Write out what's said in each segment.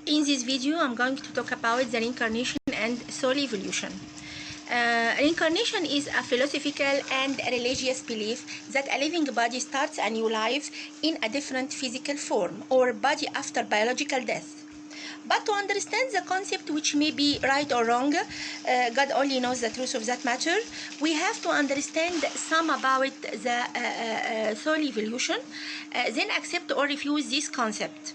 In this video, I'm going to talk about the reincarnation and soul evolution. Reincarnation is a philosophical and religious belief that a living body starts a new life in a different physical form or body after biological death. But to understand the concept, which may be right or wrong, God only knows the truth of that matter, we have to understand some about the soul evolution, then accept or refuse this concept.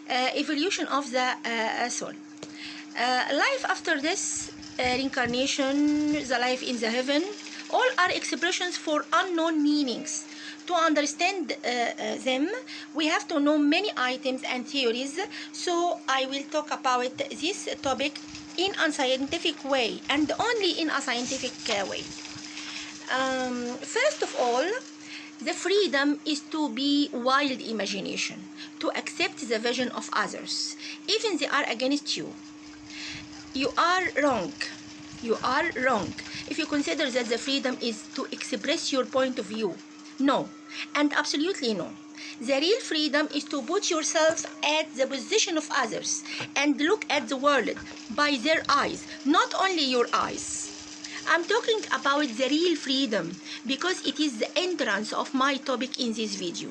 Evolution of the soul. Life after this, reincarnation, the life in the heaven, all are expressions for unknown meanings. To understand them, we have to know many items and theories, so I will talk about this topic in a scientific way, and only in a scientific way. First of all, the freedom is to be wild imagination, to accept the vision of others, even they are against you. You are wrong. You are wrong if you consider that the freedom is to express your point of view. No, and absolutely no. The real freedom is to put yourself at the position of others and look at the world by their eyes, not only your eyes. I'm talking about the real freedom because it is the entrance of my topic in this video.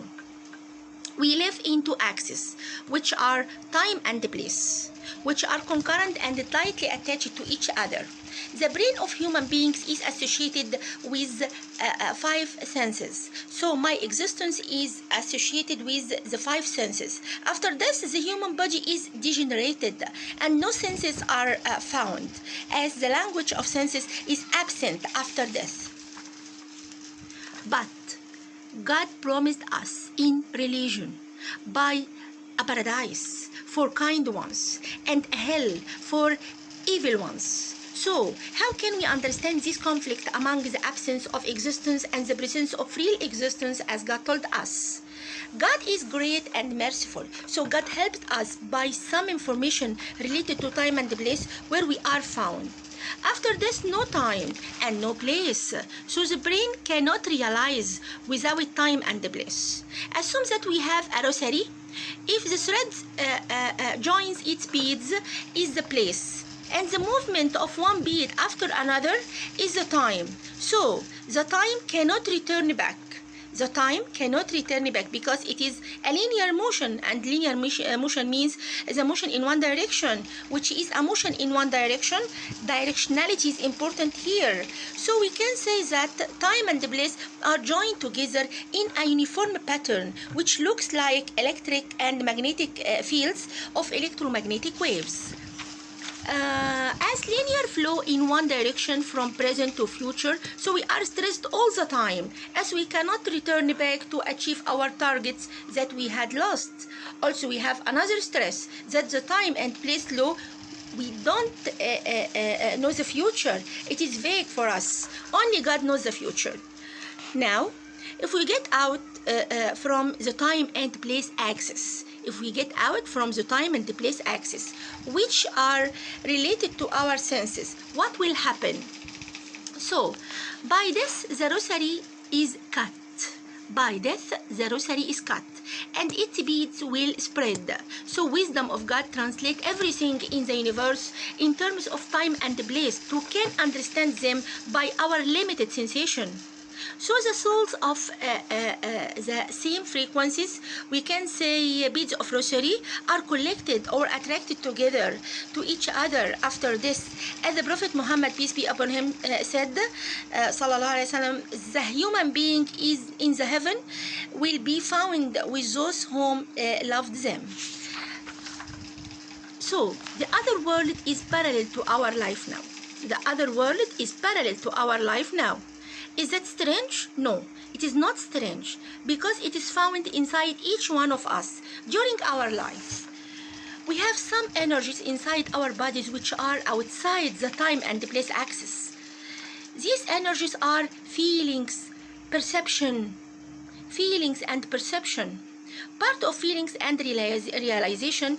We live in two axes, which are time and place, which are concurrent and tightly attached to each other. The brain of human beings is associated with five senses. So my existence is associated with the five senses. After this, the human body is degenerated and no senses are found, as the language of senses is absent after death. But God promised us in religion by a paradise for kind ones and a hell for evil ones. So, how can we understand this conflict among the absence of existence and the presence of real existence as God told us? God is great and merciful, so God helped us by some information related to time and place where we are found. After this, no time and no place, so the brain cannot realize without time and place. Assume that we have a rosary. If the thread joins its beads is the place, and the movement of one bead after another is the time. So the time cannot return back. The time cannot return back because it is a linear motion, and linear motion means the motion in one direction, which is a motion in one direction. Directionality is important here. So we can say that time and place are joined together in a uniform pattern, which looks like electric and magnetic fields of electromagnetic waves. As linear flow in one direction from present to future, so we are stressed all the time as we cannot return back to achieve our targets that we had lost. Also, we have another stress that the time and place law, we don't know the future. It is vague for us. Only God knows the future. Now, if we get out from the time and place axis, which are related to our senses, what will happen? So, by death, the rosary is cut. By death, the rosary is cut, and its beads will spread. So, wisdom of God translates everything in the universe in terms of time and place to can understand them by our limited sensation. So the souls of the same frequencies, we can say beads of rosary, are collected or attracted together to each other after this. As the Prophet Muhammad, peace be upon him, said, sallallahu alaihi wasallam, the human being is in the heaven will be found with those whom loved them. So the other world is parallel to our life now. The other world is parallel to our life now. Is that strange? No, it is not strange, because it is found inside each one of us during our life. We have some energies inside our bodies which are outside the time and place axis. These energies are feelings and perception. Part of feelings and realization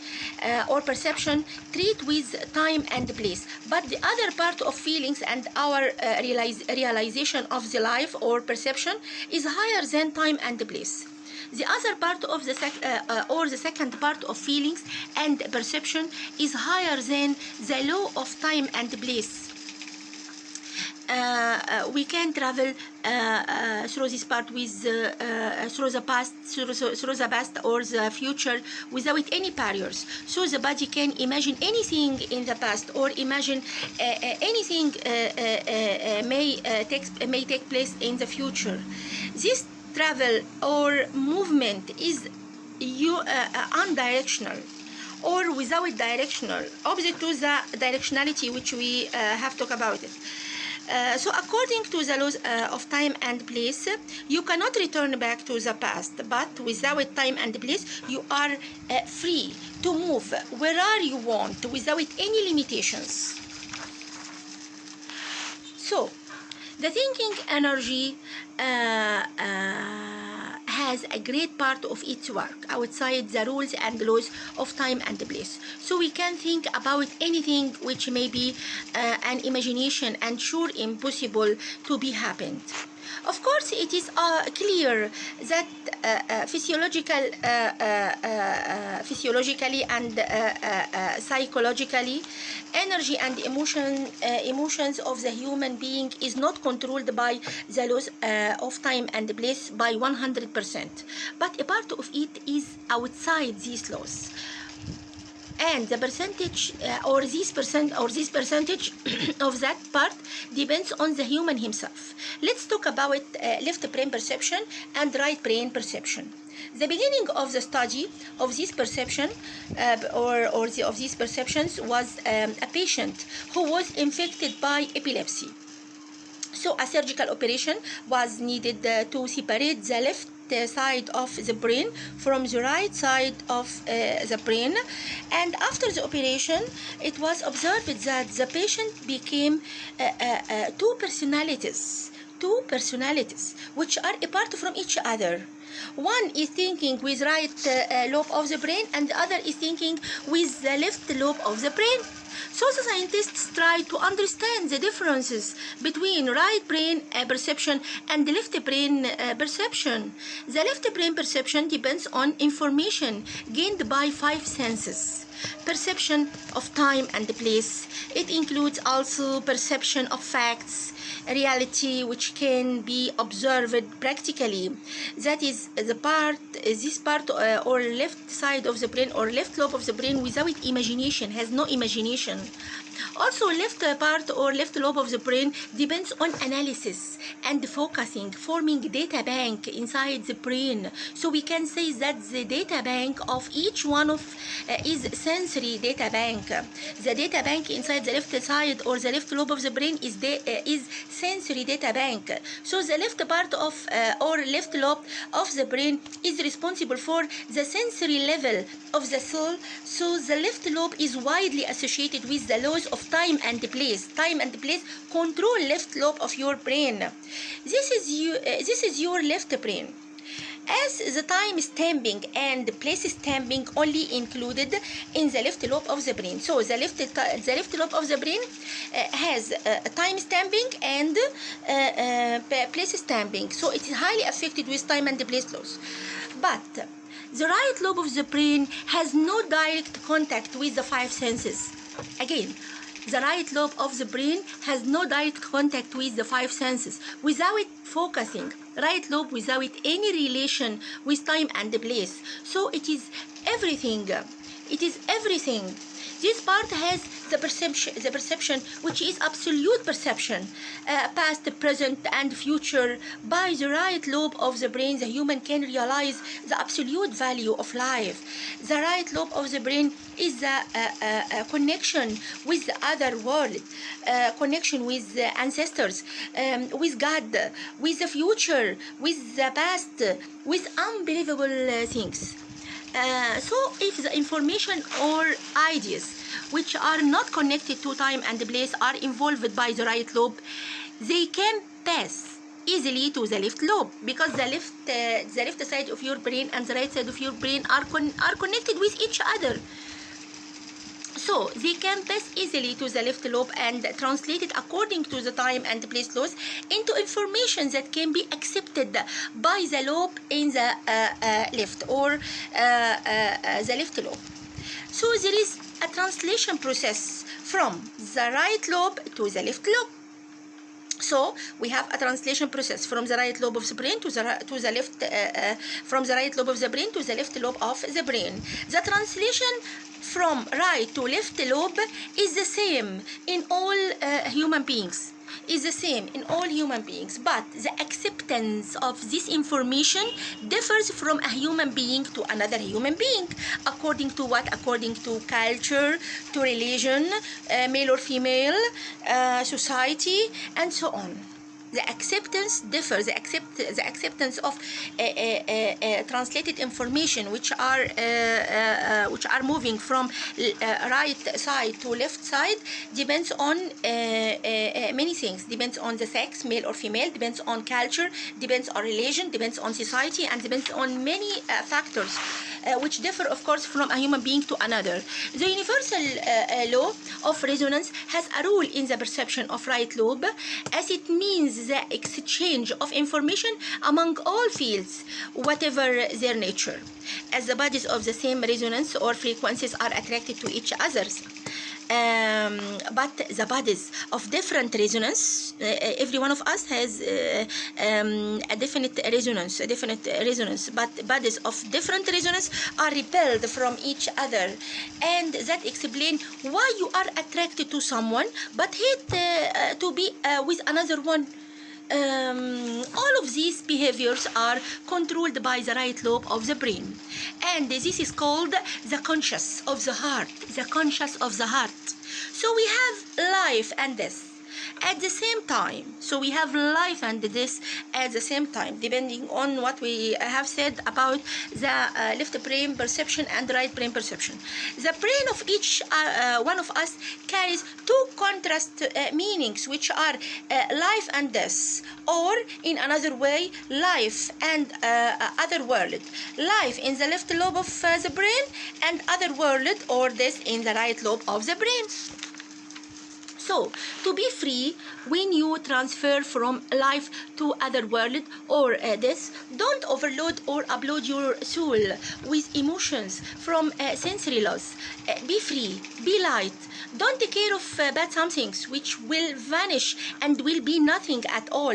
or perception treat with time and place, but the other part of feelings and our realization of the life or perception is higher than time and place. The other part of the the second part of feelings and perception is higher than the law of time and place. We can travel through this part with through the past, through the past or the future without any barriers. So the body can imagine anything in the past or imagine anything may take place in the future. This travel or movement is undirectional or without directional, opposite to the directionality which we have talked about it. So according to the laws of time and place, you cannot return back to the past, but without time and place, you are free to move wherever you want without any limitations. So, the thinking energy has a great part of its work outside the rules and laws of time and place. So we can think about anything which may be an imagination and sure impossible to be happened. Of course, it is clear that physiologically and psychologically, energy and emotions of the human being is not controlled by the laws of time and place by 100%, but a part of it is outside these laws. And the percentage or this percentage of that part depends on the human himself. Let's talk about left brain perception and right brain perception. The beginning of the study of this perception of these perceptions was a patient who was infected by epilepsy. So a surgical operation was needed to separate the left side of the brain from the right side of the brain, and after the operation it was observed that the patient became two personalities which are apart from each other. One is thinking with right lobe of the brain and the other is thinking with the left lobe of the brain. So the scientists try to understand the differences between right brain perception and the left brain perception. The left brain perception depends on information gained by 5 senses. Perception of time and place. It includes also perception of facts, reality which can be observed practically. That is this part or left side of the brain or left lobe of the brain without imagination, has no imagination. Also, left part or left lobe of the brain depends on analysis and focusing, forming data bank inside the brain. So we can say that the data bank of each one of is sensory data bank. The data bank inside the left side or the left lobe of the brain is sensory data bank. So the left part of or left lobe of the brain is responsible for the sensory level of the soul. So the left lobe is widely associated with the laws of time and place. Time and place control left lobe of your brain. This is your left brain. As the time stamping and place stamping only included in the left lobe of the brain. So the left lobe of the brain has time stamping and place stamping. So it is highly affected with time and place laws. But the right lobe of the brain has no direct contact with the 5 senses. Again, the right lobe of the brain has no direct contact with the 5 senses. Without focusing, right lobe without any relation with time and place. So it is everything. It is everything. This part has the perception which is absolute perception, past, present, and future. By the right lobe of the brain, the human can realize the absolute value of life. The right lobe of the brain is the connection with the other world, connection with the ancestors, with God, with the future, with the past, with unbelievable things. So if the information or ideas which are not connected to time and place are involved by the right lobe, they can pass easily to the left lobe, because the left side of your brain and the right side of your brain are connected with each other. So they can pass easily to the left lobe and translate it according to the time and place laws into information that can be accepted by the lobe in the left or the left lobe. So there is a translation process from the right lobe to the left lobe. So we have a translation process from the right lobe of the brain to the left, from the right lobe of the brain to the left lobe of the brain. The translation from right to left lobe is the same in all human beings. Is the same in all human beings, but the acceptance of this information differs from a human being to another human being. According to what? According to culture, to religion, male or female, society, and so on. The acceptance differs. The acceptance of translated information, which are moving from right side to left side, depends on many things. Depends on the sex, male or female. Depends on culture. Depends on religion. Depends on society, and depends on many factors, which differ, of course, from a human being to another. The universal law of resonance has a rule in the perception of right lobe, as it means the exchange of information among all fields, whatever their nature, as the bodies of the same resonance or frequencies are attracted to each other. But the bodies of different resonance, every one of us has a definite resonance, but bodies of different resonance are repelled from each other, and that explains why you are attracted to someone but hate to be with another one. All of these behaviors are controlled by the right lobe of the brain, and this is called the conscious of the heart. The conscious of the heart. So we have life and death at the same time. So we have life and death at the same time, depending on what we have said about the left brain perception and right brain perception. The brain of each one of us carries two contrast meanings, which are life and death, or in another way, life and other world. Life in the left lobe of the brain, and other world or death in the right lobe of the brain. So, to be free, when you transfer from life to other world or death, don't overload or upload your soul with emotions from sensory loss. Be free, be light. Don't take care of bad somethings which will vanish and will be nothing at all.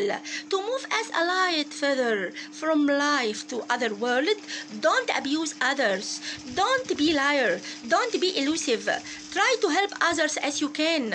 To move as a light feather from life to other world, don't abuse others. Don't be liar. Don't be elusive. Try to help others as you can.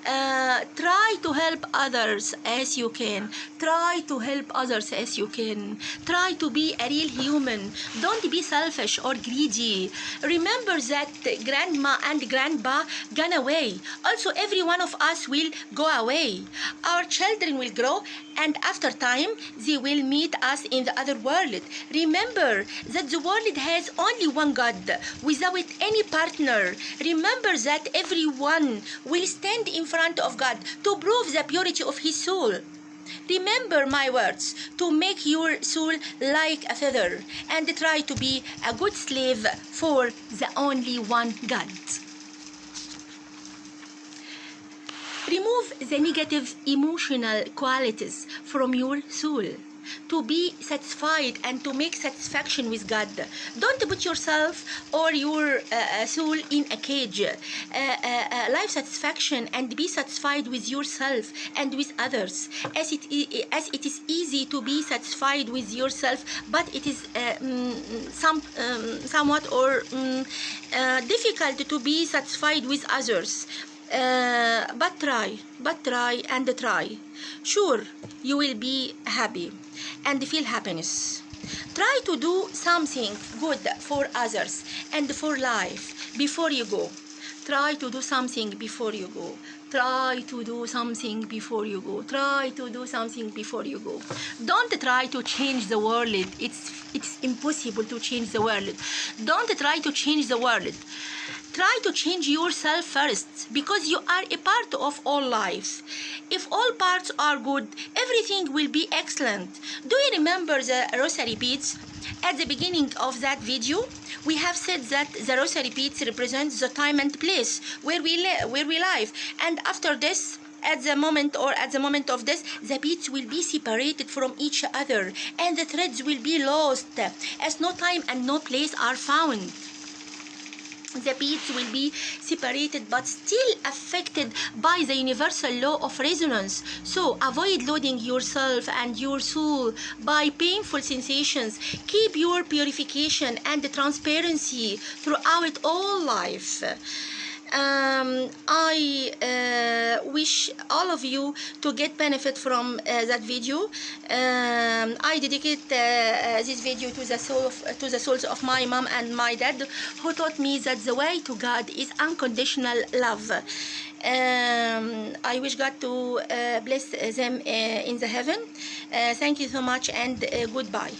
Try to help others as you can. Try to help others as you can. Try to be a real human. Don't be selfish or greedy. Remember that grandma and grandpa gone away. Also, every one of us will go away. Our children will grow, and after time, they will meet us in the other world. Remember that the world has only one God, without any partner. Remember that everyone will stand in front of God to prove the purity of his soul. Remember my words, to make your soul like a feather, and try to be a good slave for the only one God. Remove the negative emotional qualities from your soul to be satisfied and to make satisfaction with God. Don't put yourself or your soul in a cage. Life satisfaction and be satisfied with yourself and with others. As it is easy to be satisfied with yourself, but it is somewhat or difficult to be satisfied with others. But try and try. Sure, you will be happy and feel happiness. Try to do something good for others and for life before you go. Try to do something before you go. Try to do something before you go. Try to do something before you go. Don't try to change the world. It's impossible to change the world. Don't try to change the world. Try to change yourself first, because you are a part of all life. If all parts are good, everything will be excellent. Do you remember the rosary beads? At the beginning of that video, we have said that the rosary beads represent the time and place where we live, and after this, at the moment of this, the beads will be separated from each other, and the threads will be lost, as no time and no place are found. The beads will be separated but still affected by the universal law of resonance. So avoid loading yourself and your soul by painful sensations. Keep your purification and transparency throughout all life. I wish all of you to get benefit from that video. I dedicate this video to the souls of my mom and my dad, who taught me that the way to God is unconditional love. I wish God to bless them in the heaven. Thank you so much, and goodbye.